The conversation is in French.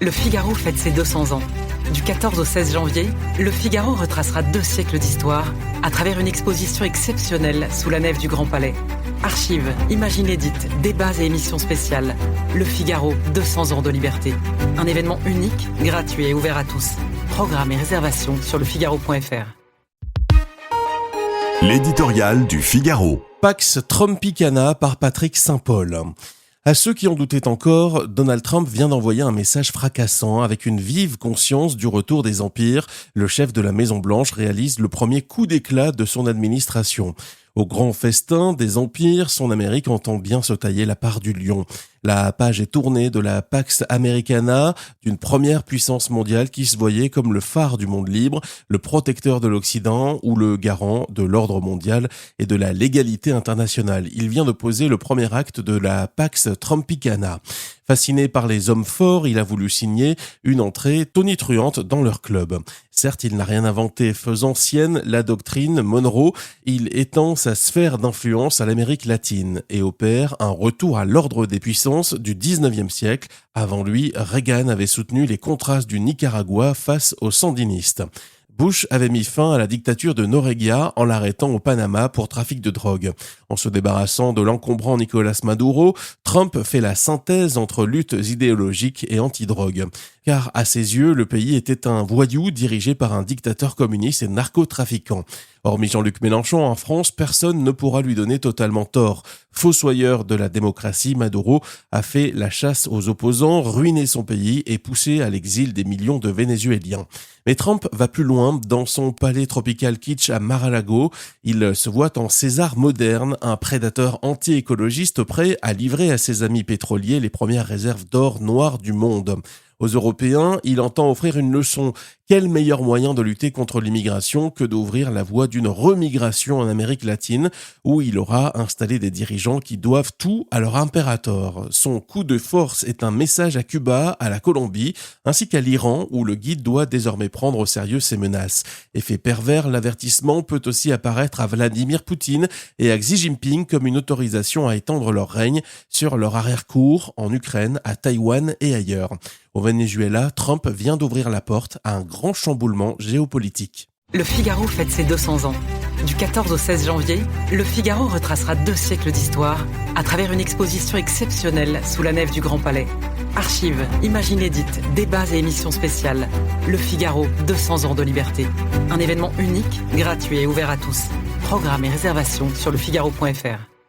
Le Figaro fête ses 200 ans. Du 14 au 16 janvier, Le Figaro retracera 2 siècles d'histoire à travers une exposition exceptionnelle sous la nef du Grand Palais. Archives, images inédites, débats et émissions spéciales. Le Figaro, 200 ans de liberté. Un événement unique, gratuit et ouvert à tous. Programmes et réservations sur lefigaro.fr. L'éditorial du Figaro. Pax Trumpicana par Patrick Saint-Paul. À ceux qui en doutaient encore, Donald Trump vient d'envoyer un message fracassant. Avec une vive conscience du retour des empires, le chef de la Maison-Blanche réalise le premier coup d'éclat de son administration. Au grand festin des empires, son Amérique entend bien se tailler la part du lion. La page est tournée de la Pax Americana, d'une première puissance mondiale qui se voyait comme le phare du monde libre, le protecteur de l'Occident ou le garant de l'ordre mondial et de la légalité internationale. Il vient de poser le premier acte de la Pax Trumpicana. Fasciné par les hommes forts, il a voulu signer une entrée tonitruante dans leur club. Certes, il n'a rien inventé, faisant sienne la doctrine Monroe, il étend sa sphère d'influence à l'Amérique latine et opère un retour à l'ordre des puissances du 19e siècle. Avant lui, Reagan avait soutenu les contras du Nicaragua face aux sandinistes. Bush avait mis fin à la dictature de Noriega en l'arrêtant au Panama pour trafic de drogue. En se débarrassant de l'encombrant Nicolas Maduro, Trump fait la synthèse entre luttes idéologiques et anti-drogue. Car à ses yeux, le pays était un voyou dirigé par un dictateur communiste et narcotrafiquant. Hormis Jean-Luc Mélenchon, en France, personne ne pourra lui donner totalement tort. Fossoyeur de la démocratie, Maduro a fait la chasse aux opposants, ruiné son pays et poussé à l'exil des millions de Vénézuéliens. Mais Trump va plus loin. Dans son palais tropical kitsch à Mar-a-Lago, il se voit en César moderne, un prédateur anti-écologiste prêt à livrer à ses amis pétroliers les premières réserves d'or noir du monde. Aux Européens, il entend offrir une leçon. Quel meilleur moyen de lutter contre l'immigration que d'ouvrir la voie d'une remigration en Amérique latine, où il aura installé des dirigeants qui doivent tout à leur impérator. Son coup de force est un message à Cuba, à la Colombie, ainsi qu'à l'Iran, où le guide doit désormais prendre au sérieux ses menaces. Effet pervers, l'avertissement peut aussi apparaître à Vladimir Poutine et à Xi Jinping comme une autorisation à étendre leur règne sur leur arrière-cour en Ukraine, à Taïwan et ailleurs. Au Venezuela, Trump vient d'ouvrir la porte à un grand chamboulement géopolitique. Le Figaro fête ses 200 ans. Du 14 au 16 janvier, Le Figaro retracera 2 siècles d'histoire à travers une exposition exceptionnelle sous la nef du Grand Palais. Archives, images inédites, débats et émissions spéciales. Le Figaro, 200 ans de liberté. Un événement unique, gratuit et ouvert à tous. Programmes et réservations sur lefigaro.fr.